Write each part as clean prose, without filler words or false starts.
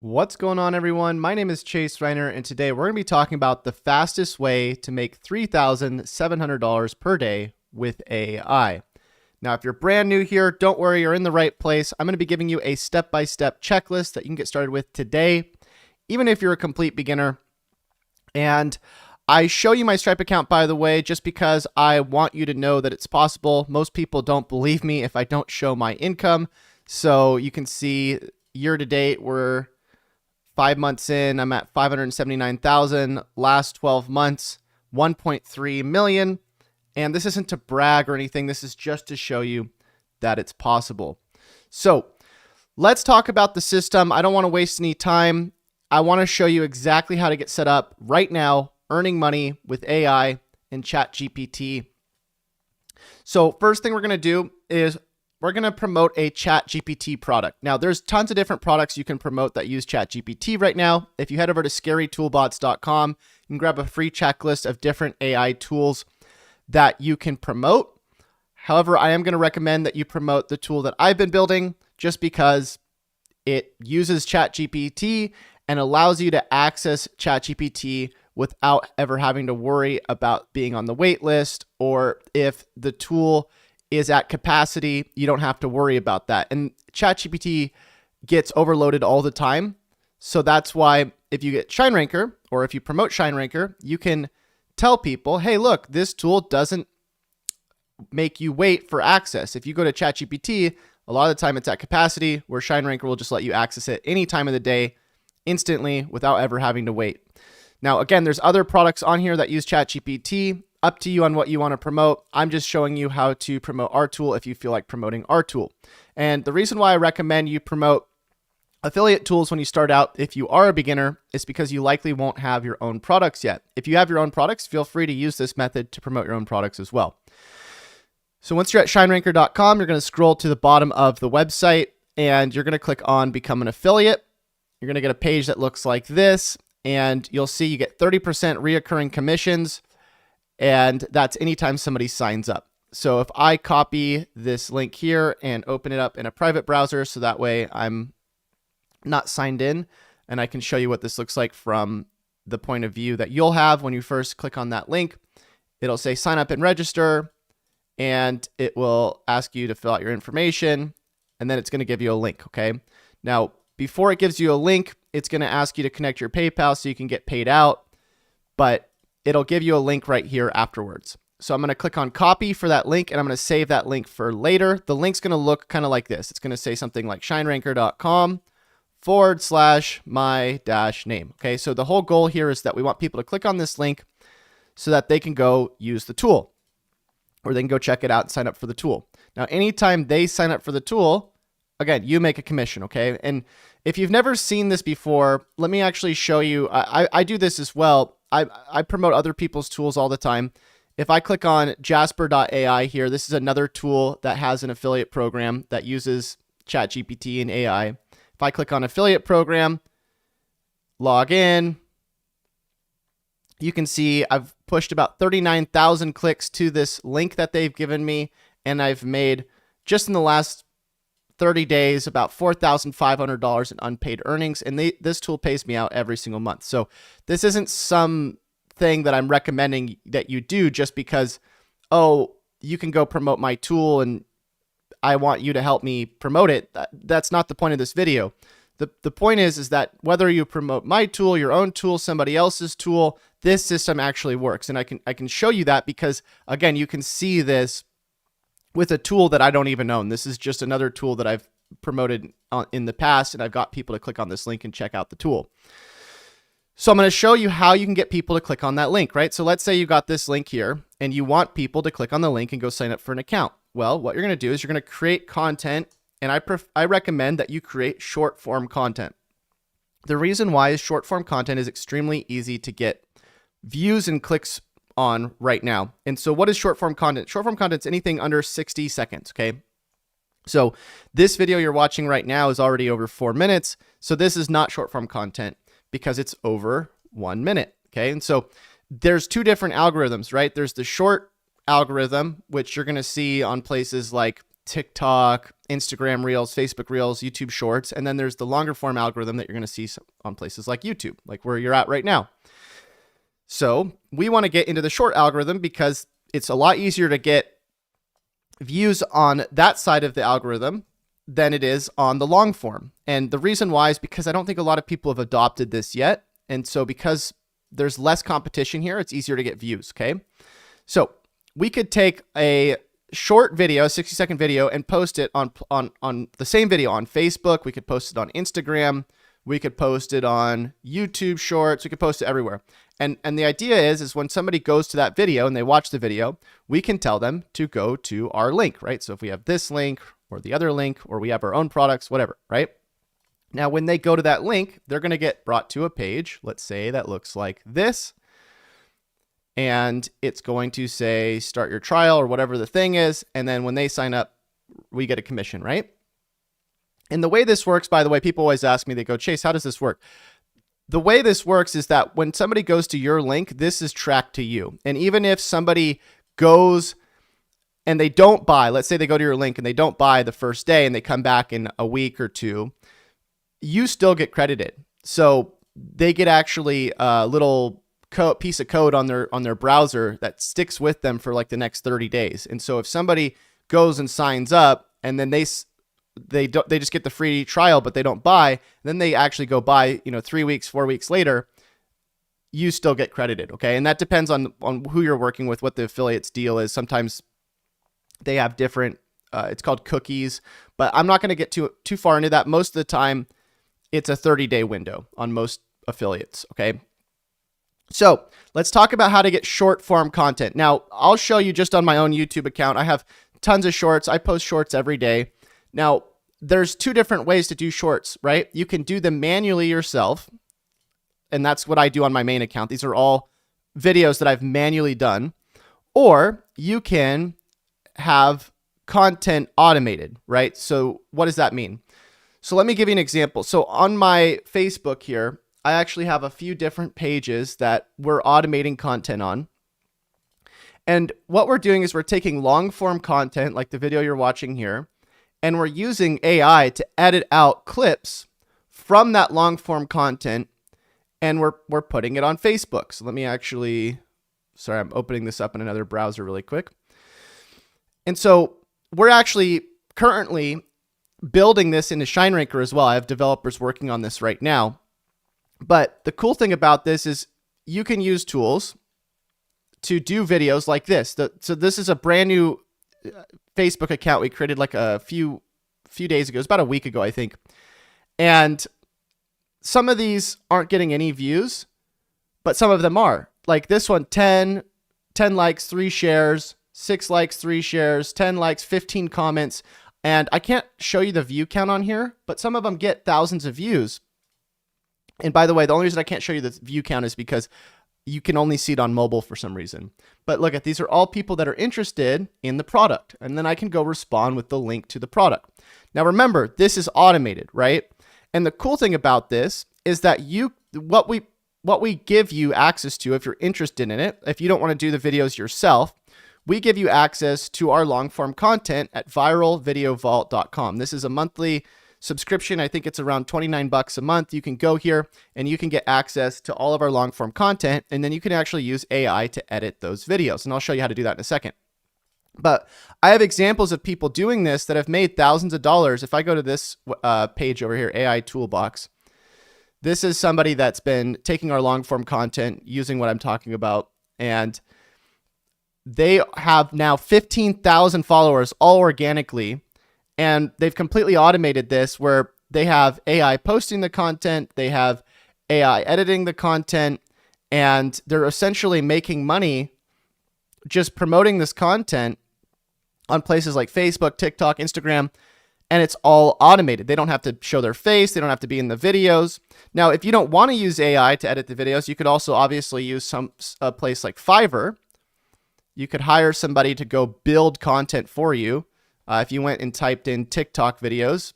What's going on, everyone? My name is Chase Reiner, and today we're going to be talking about the fastest way to make $3,700 per day with AI. Now, if you're brand new here, don't worry, you're in the right place. I'm going to be giving you a step-by-step checklist that you can get started with today, even if you're a complete beginner. And I show you my Stripe account, by the way, just because I want you to know that it's possible. Most people don't believe me if I don't show my income. So you can see year to date, we're 5 months in, I'm at 579,000. Last 12 months, 1.3 million. And this isn't to brag or anything. This is just to show you that it's possible. So let's talk about the system. I don't want to waste any time. I want to show you exactly how to get set up right now, earning money with AI and ChatGPT. So first thing we're going to do is we're going to promote a ChatGPT product. Now, there's tons of different products you can promote that use ChatGPT right now. If you head over to scarytoolbots.com, you can grab a free checklist of different AI tools that you can promote. However, I am going to recommend that you promote the tool that I've been building just because it uses ChatGPT and allows you to access ChatGPT without ever having to worry about being on the wait list, or if the tool is at capacity, you don't have to worry about that. And ChatGPT gets overloaded all the time. So that's why if you get ShineRanker, or if you promote ShineRanker, you can tell people, hey, look, this tool doesn't make you wait for access. If you go to ChatGPT, a lot of the time it's at capacity, where ShineRanker will just let you access it any time of the day instantly without ever having to wait. Now, again, there's other products on here that use ChatGPT. Up to you on what you want to promote. I'm just showing you how to promote our tool if you feel like promoting our tool. And the reason why I recommend you promote affiliate tools when you start out, if you are a beginner, is because you likely won't have your own products yet. If you have your own products, feel free to use this method to promote your own products as well. So once you're at shineranker.com, you're going to scroll to the bottom of the website and you're going to click on Become an Affiliate. You're going to get a page that looks like this, and you'll see you get 30% reoccurring commissions. And that's anytime somebody signs up. So if I copy this link here and open it up in a private browser, so that way I'm not signed in, and I can show you what this looks like from the point of view that you'll have when you first click on that link. It'll say sign up and register, and it will ask you to fill out your information, and then it's going to give you a link. Okay. Now, before it gives you a link, it's going to ask you to connect your PayPal so you can get paid out, but it'll give you a link right here afterwards. So I'm going to click on copy for that link, and I'm going to save that link for later. The link's going to look kind of like this. It's going to say something like shineranker.com/my-name. Okay, so the whole goal here is that we want people to click on this link so that they can go use the tool, or they can go check it out and sign up for the tool. Now, anytime they sign up for the tool, again, you make a commission, okay? And if you've never seen this before, let me actually show you. I do this as well. I promote other people's tools all the time. If I click on jasper.ai here, this is another tool that has an affiliate program that uses ChatGPT and AI. If I click on affiliate program, log in, you can see I've pushed about 39,000 clicks to this link that they've given me, and I've made, just in the last 30 days, about $4,500 in unpaid earnings. And this tool pays me out every single month. So this isn't something that I'm recommending that you do just because, oh, you can go promote my tool and I want you to help me promote it. That's not the point of this video. The point is that whether you promote my tool, your own tool, somebody else's tool, this system actually works. And I can show you that because, again, you can see this with a tool that I don't even own. This is just another tool that I've promoted in the past, and I've got people to click on this link and check out the tool. So I'm going to show you how you can get people to click on that link, right? So let's say you got this link here and you want people to click on the link and go sign up for an account. Well, what you're going to do is you're going to create content, and I recommend that you create short form content. The reason why is short form content is extremely easy to get views and clicks on right now. And so what is short form content? Short form content is anything under 60 seconds. Okay. So this video you're watching right now is already over 4 minutes. So this is not short form content because it's over 1 minute. Okay. And so there's two different algorithms, right? There's the short algorithm, which you're going to see on places like TikTok, Instagram Reels, Facebook Reels, YouTube Shorts, and then there's the longer form algorithm that you're going to see on places like YouTube, like where you're at right now. So we want to get into the short algorithm because it's a lot easier to get views on that side of the algorithm than it is on the long form. And the reason why is because I don't think a lot of people have adopted this yet. And so because there's less competition here, it's easier to get views, okay? So we could take a short video, a 60-second video, and post it on the same video on Facebook. We could post it on Instagram. We could post it on YouTube Shorts. We could post it everywhere. And the idea is when somebody goes to that video and they watch the video, we can tell them to go to our link, right? So if we have this link or the other link, or we have our own products, whatever, right? Now, when they go to that link, they're going to get brought to a page, let's say, that looks like this. And it's going to say, start your trial or whatever the thing is. And then when they sign up, we get a commission, right? And the way this works, by the way, people always ask me, they go, Chase, how does this work? The way this works is that when somebody goes to your link, this is tracked to you. And even if somebody goes and they don't buy, let's say they go to your link and they don't buy the first day and they come back in a week or two, you still get credited. So they get actually a little piece of code on their browser that sticks with them for like the next 30 days. And so if somebody goes and signs up and then they just get the free trial, but they don't buy, then they actually go buy, 3 weeks, 4 weeks later, you still get credited. Okay. And that depends on who you're working with, what the affiliate's deal is. Sometimes they have different, it's called cookies, but I'm not going to get too far into that. Most of the time it's a 30-day window on most affiliates. Okay. So let's talk about how to get short form content. Now I'll show you just on my own YouTube account. I have tons of shorts. I post shorts every day. Now there's two different ways to do shorts, right? You can do them manually yourself. And that's what I do on my main account. These are all videos that I've manually done. Or you can have content automated, right? So what does that mean? So let me give you an example. So on my Facebook here, I actually have a few different pages that we're automating content on. And what we're doing is we're taking long form content like the video you're watching here, and we're using AI to edit out clips from that long form content, and we're putting it on Facebook. So let me actually, sorry, I'm opening this up in another browser really quick. And so we're actually currently building this into ShineRanker as well. I have developers working on this right now. But the cool thing about this is you can use tools to do videos like this. So this is a brand new Facebook account we created like a few days ago. It's about a week ago, I think. And some of these aren't getting any views, but some of them are. Like this one, 10 likes, 3 shares, 6 likes, 3 shares, 10 likes, 15 comments. And I can't show you the view count on here, but some of them get thousands of views. And by the way, the only reason I can't show you the view count is because you can only see it on mobile for some reason. But look at, these are all people that are interested in the product. And then I can go respond with the link to the product. Now remember, this is automated, right? And the cool thing about this is that what we give you access to, if you're interested in it, if you don't want to do the videos yourself, we give you access to our long form content at viralvideovault.com. This is a monthly subscription. I think it's around $29 a month. You can go here and you can get access to all of our long form content, and then you can actually use AI to edit those videos. And I'll show you how to do that in a second. But I have examples of people doing this that have made thousands of dollars. If I go to this page over here, AI Toolbox, this is somebody that's been taking our long form content, using what I'm talking about, and they have now 15,000 followers all organically. And they've completely automated this where they have AI posting the content, they have AI editing the content, and they're essentially making money just promoting this content on places like Facebook, TikTok, Instagram, and it's all automated. They don't have to show their face. They don't have to be in the videos. Now, if you don't want to use AI to edit the videos, you could also obviously use a place like Fiverr. You could hire somebody to go build content for you. If you went and typed in TikTok videos,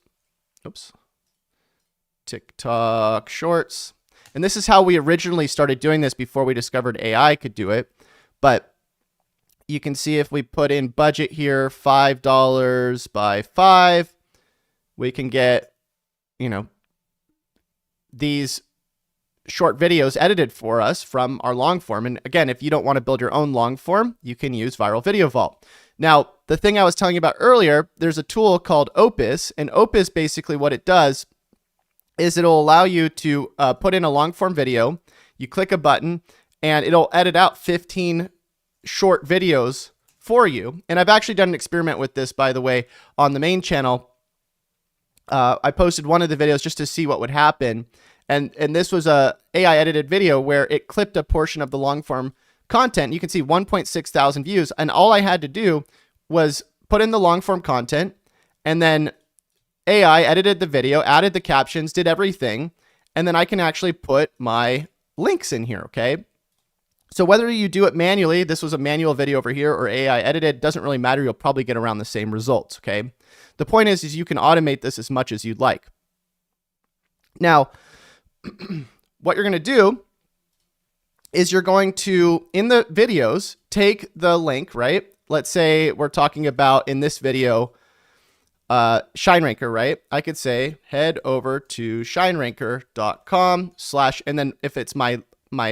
TikTok shorts, and this is how we originally started doing this before we discovered AI could do it. But You can see if we put in budget here, $5 by 5, we can get, you know, these short videos edited for us from our long form. And again, if you don't want to build your own long form, you can use Viral Video Vault. Now, the thing I was telling you about earlier, there's a tool called Opus, and Opus, basically what it does is it'll allow you to put in a long form video. You click a button and it'll edit out 15 short videos for you. And I've actually done an experiment with this, by the way, on the main channel. I posted one of the videos just to see what would happen. And this was a AI edited video where it clipped a portion of the long form content. You can see 1.6 thousand views. And all I had to do was put in the long form content, and then AI edited the video, added the captions, did everything. And then I can actually put my links in here. Okay. So whether you do it manually, this was a manual video over here, or AI edited, doesn't really matter. You'll probably get around the same results. Okay. The point is you can automate this as much as you'd like. Now, what you're going to do is you're going to, in the videos, take the link, right? Let's say we're talking about, in this video, ShineRanker, right? I could say head over to shineranker.com/ and then if it's my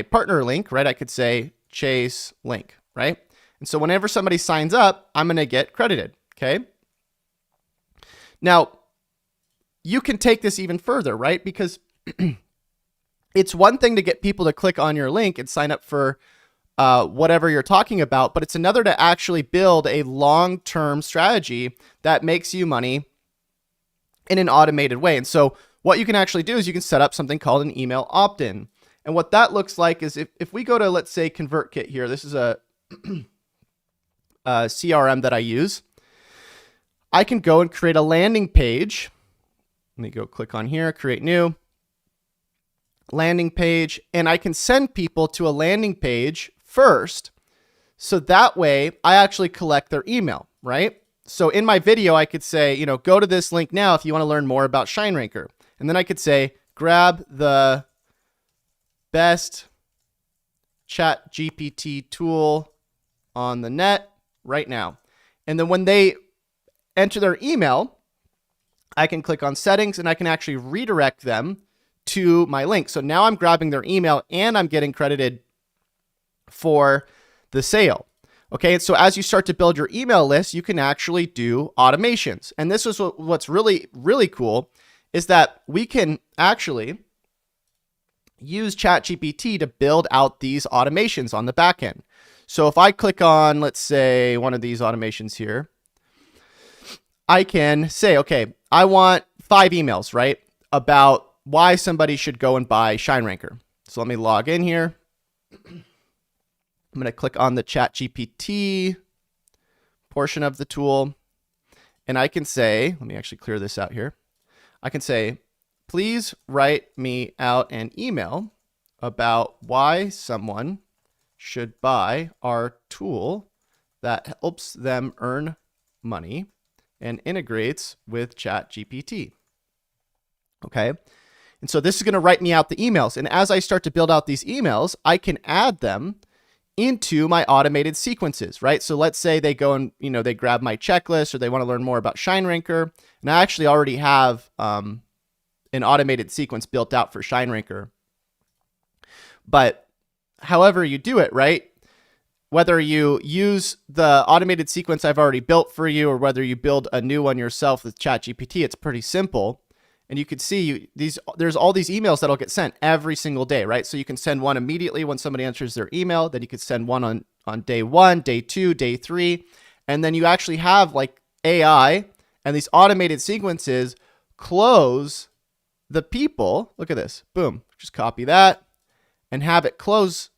partner link, right, I could say Chase link, right? And so whenever somebody signs up, I'm going to get credited. Okay. Now, you can take this even further, right? Because it's one thing to get people to click on your link and sign up for whatever you're talking about, but it's another to actually build a long-term strategy that makes you money in an automated way. And so what you can actually do is you can set up something called an email opt-in. And what that looks like is if we go to, let's say, ConvertKit here, this is a CRM that I use. I can go and create a landing page. Let me go click on here, create new landing page, and I can send people to a landing page first. So that way I actually collect their email, right? So in my video, I could say, you know, go to this link now if you want to learn more about ShineRanker. And then I could say, grab the best ChatGPT tool on the net right now. And then when they enter their email, I can click on settings and I can actually redirect them to my link. So now I'm grabbing their email and I'm getting credited for the sale. Okay, so as you start to build your email list, you can actually do automations. And this is what's really, really cool is that we can actually use ChatGPT to build out these automations on the back end. So if I click on, let's say, one of these automations here, I can say, okay, I want 5 emails, right, about why somebody should go and buy ShineRanker. So let me log in here. I'm going to click on the ChatGPT portion of the tool, and I can say, let me actually clear this out here. I can say, please write me out an email about why someone should buy our tool that helps them earn money and integrates with ChatGPT. Okay. And so this is going to write me out the emails. And as I start to build out these emails, I can add them into my automated sequences, right? So let's say they go and, you know, they grab my checklist or they want to learn more about ShineRanker. And I actually already have an automated sequence built out for ShineRanker. But however you do it, right? Whether you use the automated sequence I've already built for you or whether you build a new one yourself with ChatGPT, it's pretty simple. And you can see there's all these emails that'll get sent every single day, right? So you can send one immediately when somebody enters their email. Then you could send one on day 1, day 2, day 3. And then you actually have like AI and these automated sequences close the people. Look at this. Boom. Just copy that and have it close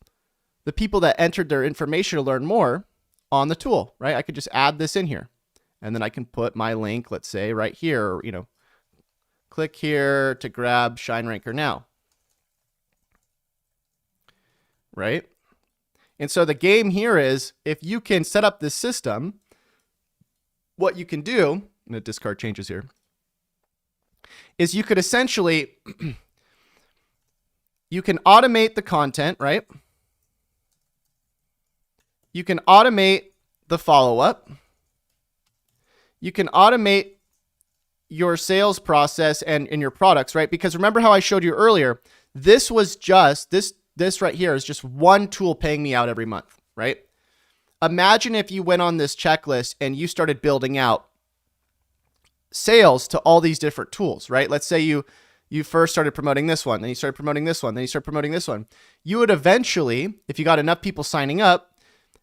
the people that entered their information to learn more on the tool, right? I could just add this in here. And then I can put my link, let's say right here, or, you know, click here to grab ShineRanker now, right? And so the game here is if you can set up this system, what you can do, I'm going to discard changes here, is you could essentially, you can automate the content, right? You can automate the follow-up. You can automate your sales process and in your products, right? Because remember how I showed you earlier, this was just, this right here is just one tool paying me out every month, right? Imagine if you went on this checklist and you started building out sales to all these different tools, right? Let's say you first started promoting this one, then you started promoting this one, then you started promoting this one. You would eventually, if you got enough people signing up,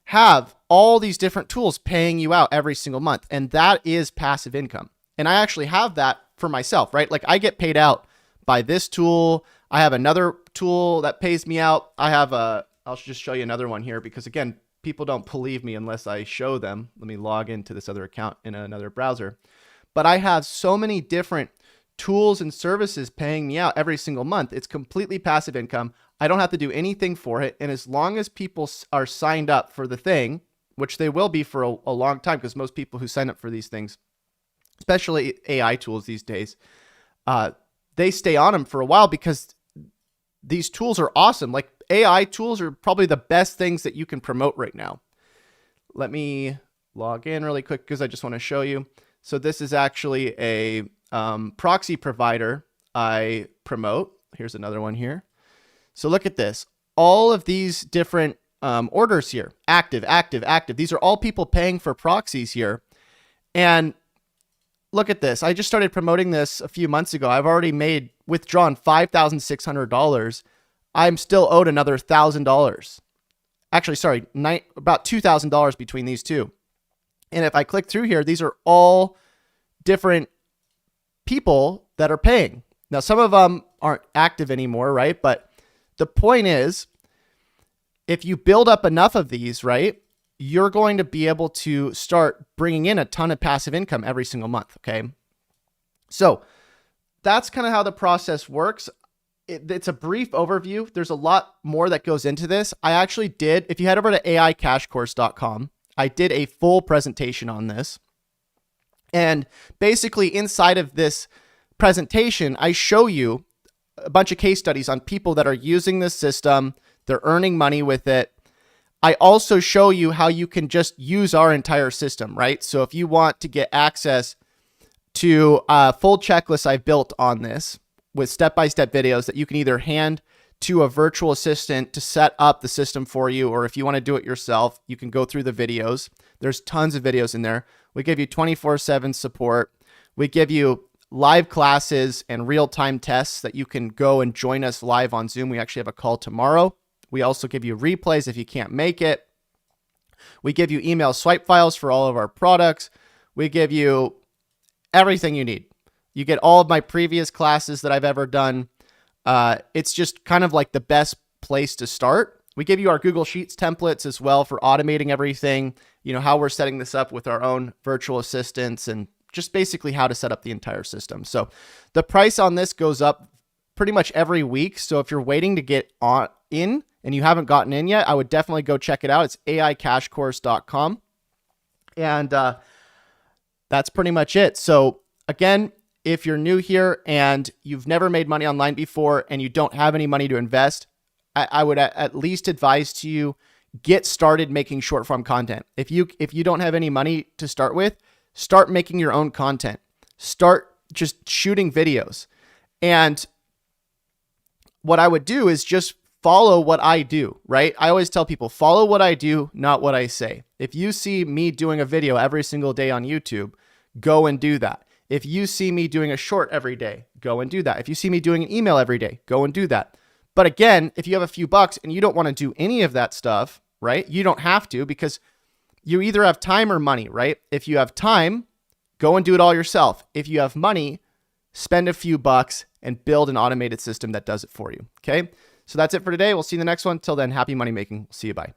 have all these different tools paying you out every single month. And that is passive income. And I actually have that for myself, right? Like I get paid out by this tool. I have another tool that pays me out. I'll just show you another one here because again, people don't believe me unless I show them. Let me log into this other account in another browser. But I have so many different tools and services paying me out every single month. It's completely passive income. I don't have to do anything for it. And as long as people are signed up for the thing, which they will be for a long time, because most people who sign up for these things, especially AI tools these days, they stay on them for a while because these tools are awesome. Like AI tools are probably the best things that you can promote right now. Let me log in really quick because I just want to show you. So this is actually a proxy provider I promote. Here's another one here. So look at this. All of these different orders here, active, active, active. These are all people paying for proxies here. And look at this. I just started promoting this a few months ago. I've already withdrawn $5,600. I'm still owed another $1,000. Actually, sorry, about $2,000 between these two. And if I click through here, these are all different people that are paying. Now, some of them aren't active anymore, right? But the point is, if you build up enough of these, right, you're going to be able to start bringing in a ton of passive income every single month, okay? So that's kind of how the process works. It's a brief overview. There's a lot more that goes into this. I actually did, if you head over to AICashcourse.com, I did a full presentation on this. And basically inside of this presentation, I show you a bunch of case studies on people that are using this system. They're earning money with it. I also show you how you can just use our entire system, right? So if you want to get access to a full checklist I've built on this with step-by-step videos that you can either hand to a virtual assistant to set up the system for you, or if you want to do it yourself, you can go through the videos. There's tons of videos in there. We give you 24/7 support. We give you live classes and real-time tests that you can go and join us live on Zoom. We actually have a call tomorrow. We also give you replays if you can't make it. We give you email swipe files for all of our products. We give you everything you need. You get all of my previous classes that I've ever done. It's just kind of like the best place to start. We give you our Google Sheets templates as well for automating everything, you know, how we're setting this up with our own virtual assistants and just basically how to set up the entire system. So the price on this goes up pretty much every week. So if you're waiting to get in and you haven't gotten in yet, I would definitely go check it out. It's AICashcourse.com. And that's pretty much it. So again, if you're new here and you've never made money online before and you don't have any money to invest, I would at least advise to you get started making short form content. If you don't have any money to start with, start making your own content. Start just shooting videos. And what I would do is just follow what I do, right? I always tell people, follow what I do, not what I say. If you see me doing a video every single day on YouTube, go and do that. If you see me doing a short every day, go and do that. If you see me doing an email every day, go and do that. But again, if you have a few bucks and you don't want to do any of that stuff, right? You don't have to, because you either have time or money, right? If you have time, go and do it all yourself. If you have money, spend a few bucks and build an automated system that does it for you. Okay. So that's it for today. We'll see you in the next one. Till then, happy money making. See you. Bye.